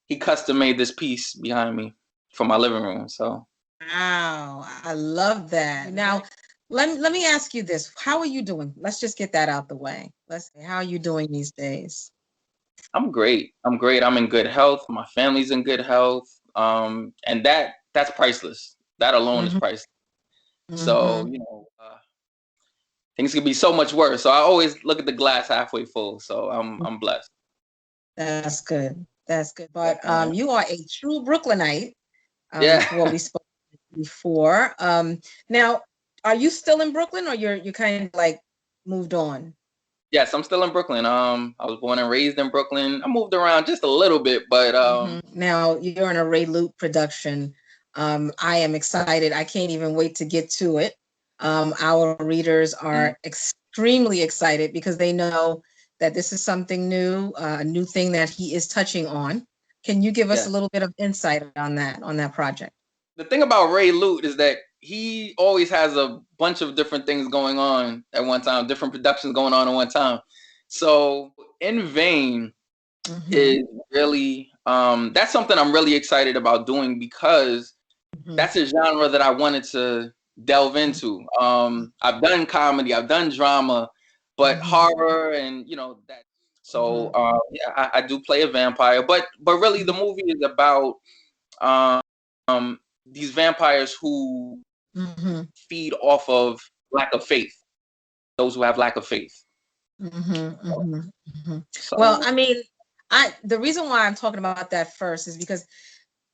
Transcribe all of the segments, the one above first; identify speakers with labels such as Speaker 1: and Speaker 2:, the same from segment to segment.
Speaker 1: he custom made this piece behind me for my living room. So
Speaker 2: wow, I love that. Now, let me ask you this: how are you doing? Let's just get that out the way. Let's see, how are you doing these days?
Speaker 1: I'm great. I'm great. I'm in good health. My family's in good health. And that's priceless. That alone is
Speaker 2: Mm-hmm.
Speaker 1: priceless. So,
Speaker 2: Mm-hmm.
Speaker 1: things could be so much worse. So I always look at the glass halfway full. So I'm blessed.
Speaker 2: That's good. That's good.
Speaker 1: Yeah.
Speaker 2: But you are a true Brooklynite.
Speaker 1: Yeah.
Speaker 2: For what we spoke before. Now, are you still in Brooklyn, or you're kind of like moved on?
Speaker 1: Yes, I'm still in Brooklyn. I was born and raised in Brooklyn. I moved around just a little bit, but
Speaker 2: Now you're in a Ray Loop production. I am excited. I can't even wait to get to it. Our readers are extremely excited because they know that this is something new, a new thing that he is touching on. Can you give us
Speaker 1: yeah.
Speaker 2: a little bit of insight on that project?
Speaker 1: The thing about Ray Lute is that he always has a bunch of different things going on at one time, different productions going on at one time. So In Vain is really that's something I'm really excited about doing because that's a genre that I wanted to delve into. I've done comedy, I've done drama, but horror and that. So yeah, I do play a vampire, but really the movie is about um, these vampires who feed off of lack of faith. Those who have lack of faith.
Speaker 2: Well,
Speaker 1: So
Speaker 2: I mean, the reason why I'm talking about that first is because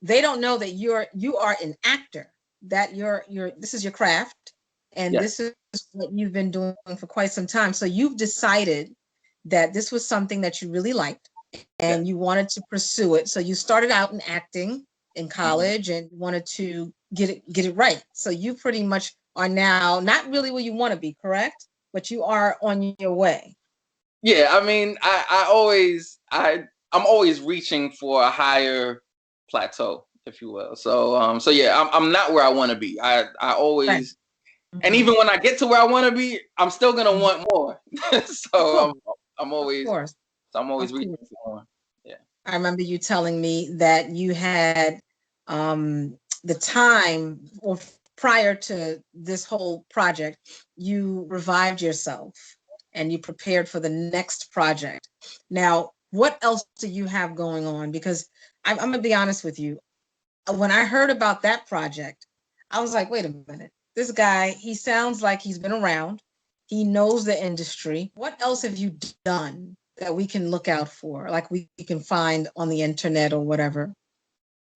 Speaker 2: they don't know that you are an actor, that you're this is your craft, and
Speaker 1: yes,
Speaker 2: this is what you've been doing for quite some time. So you've decided that this was something that you really liked
Speaker 1: yes.
Speaker 2: and you wanted to pursue it. So you started out in acting in college and wanted to get it right. So you pretty much are now not really where you want to be, correct? But you are on your way.
Speaker 1: Yeah, I mean, I'm always reaching for a higher plateau, if you will. So yeah, I'm not where I want to be. I
Speaker 2: Right.
Speaker 1: always, and even when I get to where I want to be, I'm still gonna want more.
Speaker 2: Of
Speaker 1: so
Speaker 2: course.
Speaker 1: I'm
Speaker 2: Of
Speaker 1: always
Speaker 2: course.
Speaker 1: so I'm always
Speaker 2: Of
Speaker 1: reaching
Speaker 2: course.
Speaker 1: for more. Yeah.
Speaker 2: I remember you telling me that you had the time or prior to this whole project, you revived yourself and you prepared for the next project. Now, what else do you have going on? Because I'm going to be honest with you. When I heard about that project, I was like, wait a minute. This guy, he sounds like he's been around. He knows the industry. What else have you done that we can look out for, like we can find on the internet or whatever?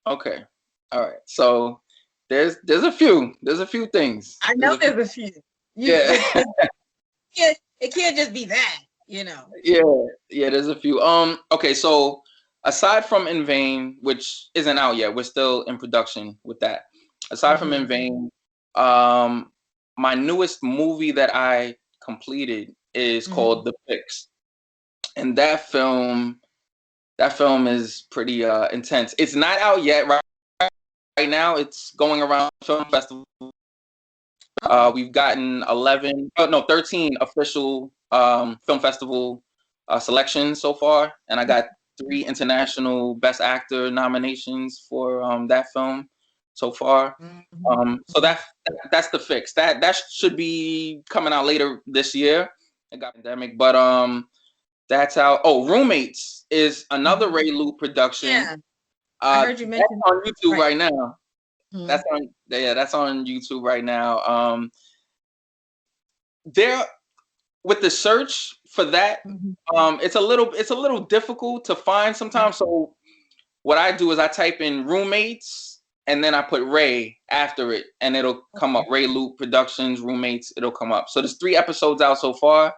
Speaker 1: Okay. All right. So there's a few things.
Speaker 2: I
Speaker 1: There's
Speaker 2: know
Speaker 1: a few.
Speaker 2: there's a few.
Speaker 1: Yeah.
Speaker 2: It can't just be that, you know.
Speaker 1: Yeah, yeah, there's a few. Okay, so aside from In Vain, which isn't out yet, we're still in production with that. Aside from In Vain, um, my newest movie that I completed is called The Fix, and that film is pretty intense. It's not out yet, right? Right now, it's going around film festival.
Speaker 2: Oh.
Speaker 1: We've gotten 13 official film festival selections so far, and I got 3 international Best Actor nominations for that film so far. So that's The Fix. That should be coming out later this year. It got pandemic, but that's out. Oh, Roommates is another Ray Lu production.
Speaker 2: Yeah, I heard you
Speaker 1: That's
Speaker 2: mention.
Speaker 1: on YouTube
Speaker 2: Right.
Speaker 1: right now. That's on YouTube right now. There with the search for that, it's a little difficult to find sometimes. So what I do is I type in roommates and then I put Ray after it, and it'll come up. Ray Loop Productions Roommates. It'll come up. So there's 3 episodes out so far.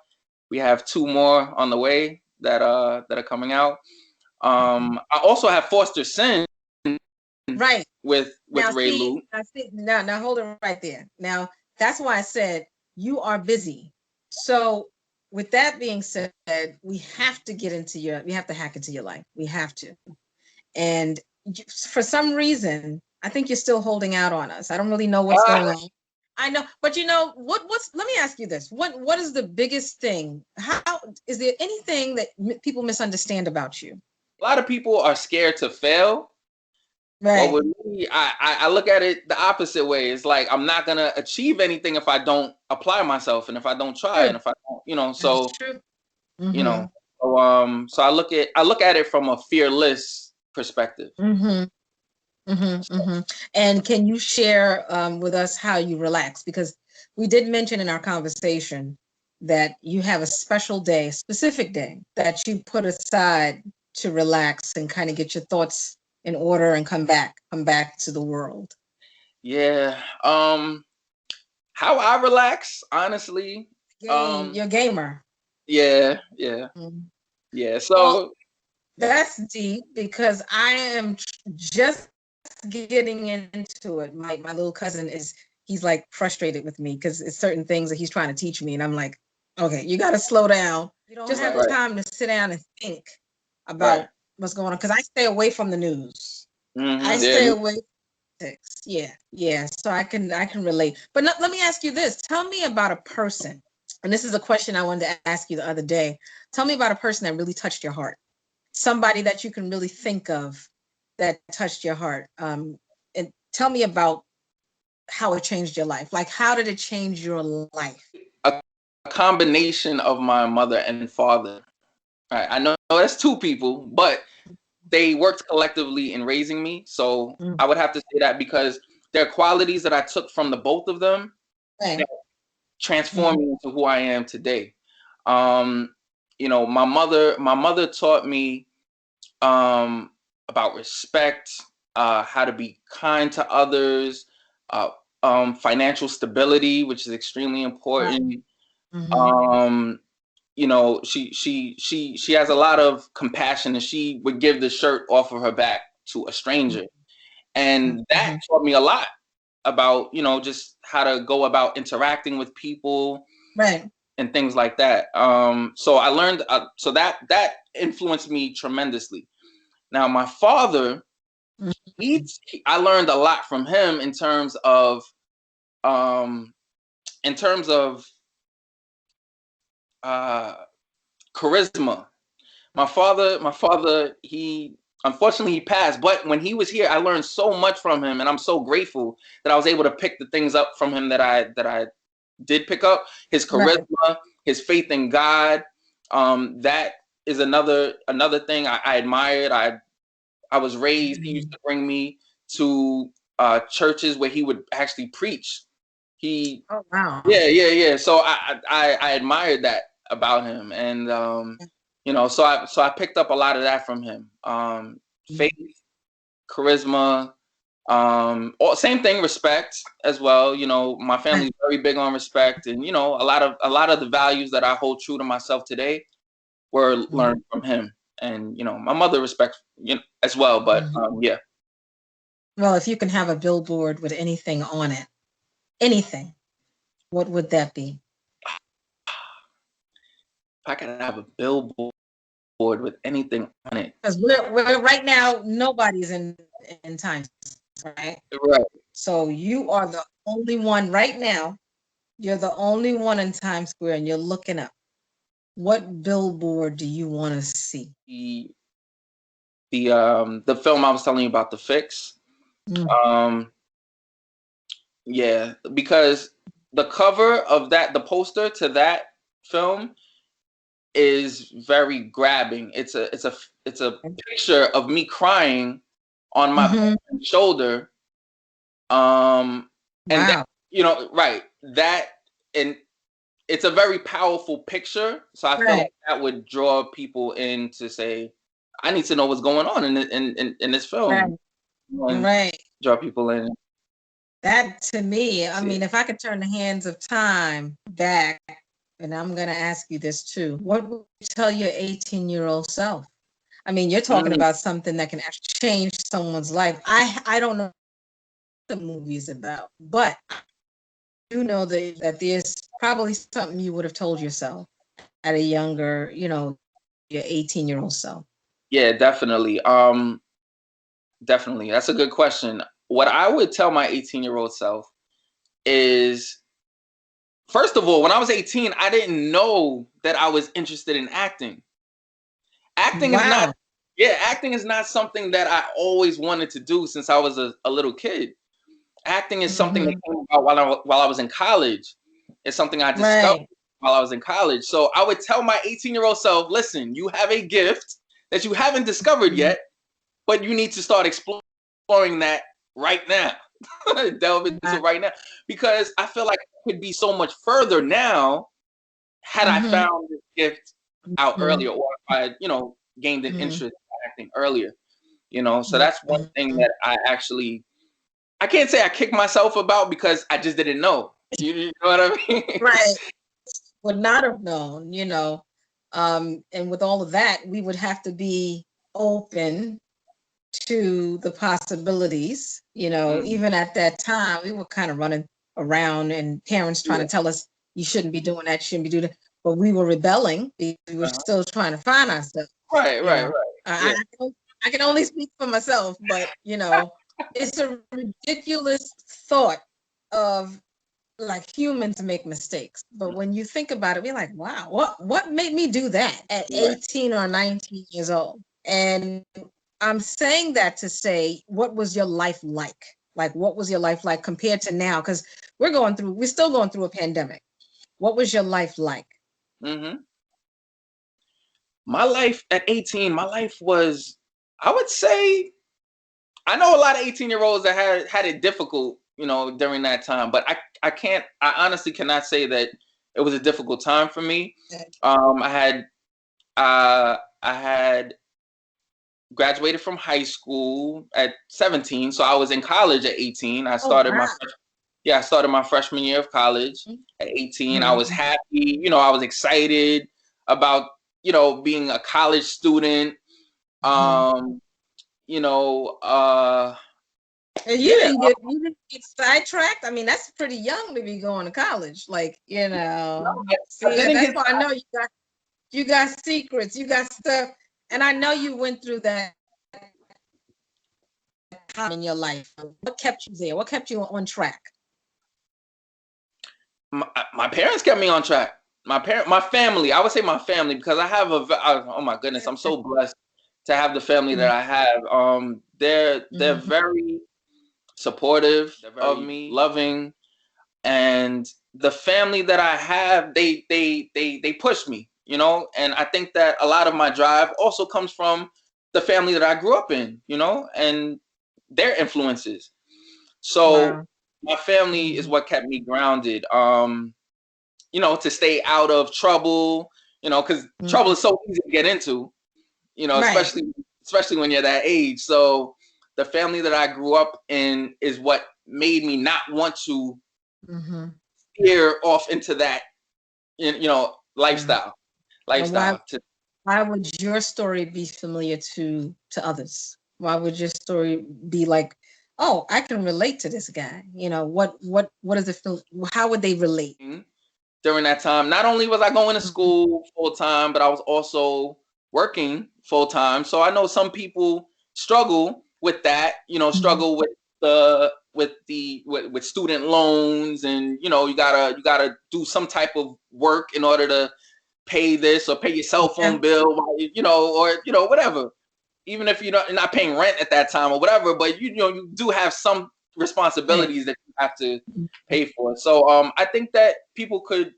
Speaker 1: We have 2 more on the way that are coming out. I also have Foster Sin
Speaker 2: Right.
Speaker 1: with Ray Loop.
Speaker 2: Now hold it right there. Now that's why I said you are busy. So with that being said, we have to we have to hack into your life. We have to. And for some reason, I think you're still holding out on us. I don't really know what's going on. I know, but you know what's let me ask you this. What is the biggest thing? How is there anything that people misunderstand about you?
Speaker 1: a lot of people are scared to fail.
Speaker 2: Right.
Speaker 1: But with me, I look at it the opposite way. It's like I'm not gonna achieve anything if I don't apply myself and if I don't try
Speaker 2: True.
Speaker 1: and if I don't, you know,
Speaker 2: That's
Speaker 1: so
Speaker 2: true.
Speaker 1: you
Speaker 2: Mm-hmm.
Speaker 1: know, so I look at it from a fearless perspective.
Speaker 2: Mm-hmm. Mm-hmm. Mm-hmm. And can you share with us how you relax? Because we did mention in our conversation that you have a special day, specific day that you put aside to relax and kind of get your thoughts in order and come back to the world.
Speaker 1: Yeah. How I relax, honestly.
Speaker 2: You're a gamer.
Speaker 1: Yeah, yeah,
Speaker 2: Mhm.
Speaker 1: yeah.
Speaker 2: Well,
Speaker 1: So yeah.
Speaker 2: that's deep because I am just getting into it. My little cousin he's like frustrated with me because it's certain things that he's trying to teach me, and I'm like, okay, you got to slow down. You don't just have the
Speaker 1: Right,
Speaker 2: time to sit down and think
Speaker 1: right.
Speaker 2: about what's going on because I stay away from the news. I
Speaker 1: Yeah,
Speaker 2: stay away from politics. Yeah, yeah. So I can relate. But let me ask you this. Tell me about a person, and this is a question I wanted to ask you the other day. Tell me about a person that really touched your heart. Somebody that you can really think of that touched your heart. And tell me about how it changed your life. Like, how did it change your life?
Speaker 1: a combination of my mother and father. Right. I know that's two people, but they worked collectively in raising me. So
Speaker 2: Mm.
Speaker 1: I would have to say that because there are qualities that I took from the both of them
Speaker 2: Right.
Speaker 1: that transformed me into who I am today. Um, my mother taught me about respect, how to be kind to others, uh, financial stability, which is extremely important.
Speaker 2: Mm-hmm.
Speaker 1: Um, she has a lot of compassion, and she would give the shirt off of her back to a stranger, and that
Speaker 2: Mm-hmm.
Speaker 1: taught me a lot about just how to go about interacting with people
Speaker 2: Right.
Speaker 1: and things like that. So I learned, so that influenced me tremendously. Now my father, I learned a lot from him um, in terms of uh, charisma. My father, he unfortunately he passed, but when he was here, I learned so much from him, and I'm so grateful that I was able to pick the things up from him that I did pick up. His
Speaker 2: Right.
Speaker 1: charisma, his faith in God. That is another thing I admired. I was raised. He used to bring me to churches where he would actually preach. He,
Speaker 2: Oh wow.
Speaker 1: yeah, yeah, yeah. So I admired that about him, and so I picked up a lot of that from him. Faith, charisma, same thing, respect as well. My family's very big on respect, and a lot of the values that I hold true to myself today were learned from him, and my mother respects as well. But yeah.
Speaker 2: Well, if you can have a billboard with anything on it, anything, what would that be?
Speaker 1: If I could have a billboard with anything on it.
Speaker 2: Because we're right now, nobody's in Times, right?
Speaker 1: Right.
Speaker 2: So you are the only one right now. You're the only one in Times Square, and you're looking up. What billboard do you want to see?
Speaker 1: The film I was telling you about, The Fix. Um yeah, because the cover of the poster to that film is very grabbing. It's a picture of me crying on my
Speaker 2: Mm-hmm.
Speaker 1: shoulder. And that,
Speaker 2: Wow.
Speaker 1: right. That, and it's a very powerful picture. So I feel
Speaker 2: Right.
Speaker 1: like that would draw people in to say, I need to know what's going on in this film,
Speaker 2: Right.
Speaker 1: and
Speaker 2: Right.
Speaker 1: draw people in.
Speaker 2: That to me, I
Speaker 1: See
Speaker 2: mean,
Speaker 1: it.
Speaker 2: if I could turn the hands of time back, and I'm going to ask you this too, what would you tell your 18-year-old self? I mean, you're talking
Speaker 1: Mm,
Speaker 2: about something that can actually change someone's life. I don't know what the movie's about, but I do know that there's probably something you would have told yourself at a younger, your 18-year-old self.
Speaker 1: yeah, definitely. Definitely. That's a good question. What I would tell my 18-year-old self is, first of all, when I was 18, I didn't know that I was interested in acting. Acting is not,
Speaker 2: Wow.
Speaker 1: Yeah, acting is not something that I always wanted to do since I was a little kid. Acting is something that came about while I was in college. It's something I discovered
Speaker 2: Right.
Speaker 1: while I was in college. So I would tell my 18-year-old self, listen, you have a gift that you haven't discovered
Speaker 2: Mhm.
Speaker 1: yet, but you need to start exploring that right now. Delve into it right now. Because I feel like I could be so much further now had I
Speaker 2: Mhm.
Speaker 1: found this gift out
Speaker 2: Mhm.
Speaker 1: earlier, or if I, gained an
Speaker 2: Mhm.
Speaker 1: interest in acting earlier. So
Speaker 2: Mhm.
Speaker 1: that's one thing that I can't say I kicked myself about because I just didn't know. You know what I mean?
Speaker 2: Right. Would not have known, and with all of that, we would have to be open to the possibilities.
Speaker 1: Mm,
Speaker 2: Even at that time, we were kind of running around and parents trying
Speaker 1: yeah.
Speaker 2: to tell us you shouldn't be doing that, you shouldn't be doing that. But we were rebelling because we were
Speaker 1: Uh-huh.
Speaker 2: still trying to find ourselves.
Speaker 1: Right,
Speaker 2: You
Speaker 1: right,
Speaker 2: know,
Speaker 1: right.
Speaker 2: I,
Speaker 1: Yeah.
Speaker 2: I can only speak for myself, but it's a ridiculous thought of like humans make mistakes. But when you think about it, we're like, wow, what made me do that at
Speaker 1: Right.
Speaker 2: 18 or 19 years old? And I'm saying that to say, what was your life like? Like, what was your life like compared to now? Because we're still going through a pandemic. What was your life like?
Speaker 1: Hmm. My life at 18, my life was, I would say, I know a lot of 18-year-olds that had it difficult, during that time, but I honestly cannot say that it was a difficult time for me. I had I had graduated from high school at 17, so I was in college at 18.
Speaker 2: Oh, wow.
Speaker 1: I started my freshman year of college at 18. I was
Speaker 2: Mhm.
Speaker 1: happy, I was excited about, being a college student.
Speaker 2: Mhm.
Speaker 1: Um, you know, uh
Speaker 2: And
Speaker 1: yeah,
Speaker 2: you didn't get sidetracked. I mean, that's pretty young to be going to college. Like,
Speaker 1: I
Speaker 2: see,
Speaker 1: didn't
Speaker 2: that's
Speaker 1: get
Speaker 2: why I know you got secrets, you got stuff, and I know you went through that time in your life. What kept you there? What kept you on track?
Speaker 1: my parents kept me on track. My family, I would say my family, because I have oh my goodness, I'm so blessed to have the family that I have. They're
Speaker 2: Mhm.
Speaker 1: very supportive of me, loving, and the family that I have, they push me, and I think that a lot of my drive also comes from the family that I grew up in, and their influences. So
Speaker 2: Wow.
Speaker 1: my family is
Speaker 2: Mhm.
Speaker 1: what kept me grounded. To stay out of trouble, because trouble
Speaker 2: Mhm.
Speaker 1: is so easy to get into,
Speaker 2: Right.
Speaker 1: especially when you're that age. So the family that I grew up in is what made me not want to
Speaker 2: Mhm.
Speaker 1: veer off into that,
Speaker 2: Yeah.
Speaker 1: lifestyle.
Speaker 2: And why
Speaker 1: Lifestyle.
Speaker 2: why would your story be familiar to others? Why would your story be like, oh, I can relate to this guy? What does it feel? How would they relate?
Speaker 1: During that time, not only was I going to
Speaker 2: Mhm.
Speaker 1: school full time, but I was also working full time. So I know some people struggle with that,
Speaker 2: Mhm.
Speaker 1: struggle with student loans, and you gotta do some type of work in order to pay this or pay your cell
Speaker 2: Yeah.
Speaker 1: phone bill, or whatever. Even if you're not paying rent at that time or whatever, but you do have some
Speaker 2: Right.
Speaker 1: responsibilities that you have to pay for. So I think that people could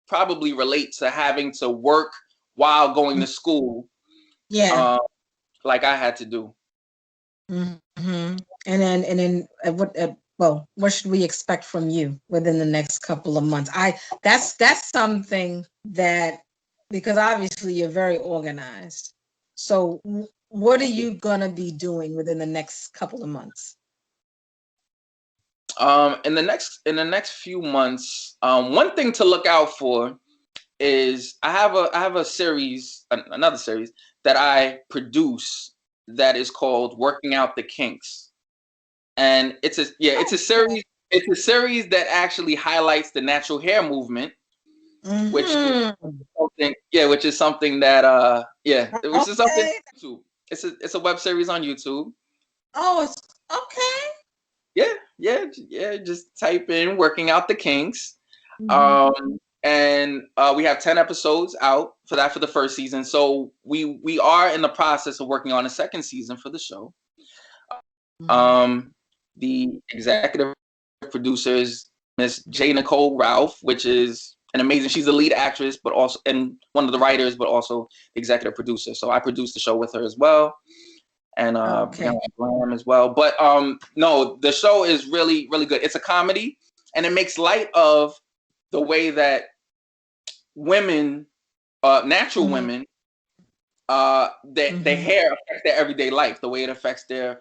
Speaker 1: probably relate to having to work while going to school,
Speaker 2: Yeah.
Speaker 1: um, like I had to do.
Speaker 2: Hmm. And then what should we expect from you within the next couple of months? That's something that, because obviously you're very organized. So what are
Speaker 1: Thank you.
Speaker 2: you gonna be doing within the next couple of months?
Speaker 1: In the next few months, one thing to look out for is I have a series, another series that I produce that is called "Working Out the Kinks," and it's a series. It's a series that actually highlights the natural hair movement, which is
Speaker 2: Mm-hmm.
Speaker 1: something that which is something
Speaker 2: Okay.
Speaker 1: YouTube. It's a web series on YouTube.
Speaker 2: Oh, it's okay.
Speaker 1: Yeah, yeah, yeah. Just type in "Working Out the Kinks."
Speaker 2: Mhm.
Speaker 1: Um, and we have 10 episodes out for that for the first season. So we are in the process of working on a second season for the show. The executive producer is Miss J. Nicole Ralph, which is an amazing. She's the lead actress, but also and one of the writers, but also the executive producer. So I produced the show with her as well, and Graham as well. But no, the show is really really good. It's a comedy, and it makes light of the way that women, natural women, their hair affects their everyday life, the way it affects their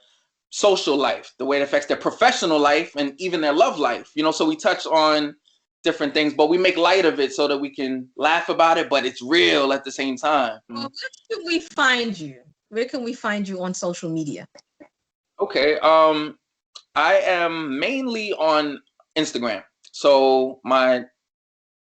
Speaker 1: social life, the way it affects their professional life, and even their love life. You know, so we touch on different things, but we make light of it so that we can laugh about it, but it's real at the same time.
Speaker 2: Well, where can we find you? Where can we find you on social media?
Speaker 1: Okay. I am mainly on Instagram. So my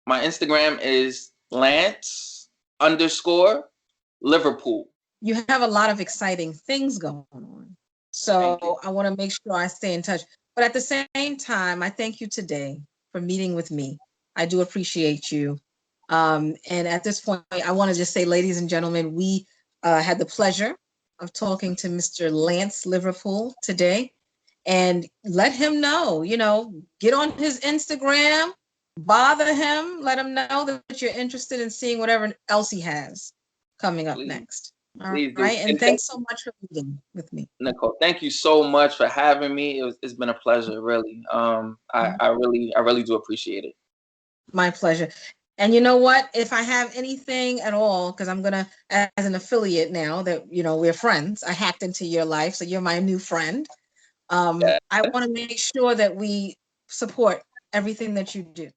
Speaker 1: Instagram is Lance_Liverpool.
Speaker 2: You have a lot of exciting things going on. So I want to make sure I stay in touch. But at the same time, I thank you today for meeting with me. I do appreciate you. And at this point, I want to just say, ladies and gentlemen, we had the pleasure of talking to Mr. Lance Liverpool today. And let him know, get on his Instagram, bother him, let him know that you're interested in seeing whatever else he has coming up next. All right. And thanks so much for meeting with me.
Speaker 1: Nicole, thank you so much for having me. It's been a pleasure, really. I really do appreciate it.
Speaker 2: My pleasure. And you know what? If I have anything at all, because I'm gonna, as an affiliate now that we're friends, I hacked into your life, so you're my new friend. I want to make sure that we support everything that you do.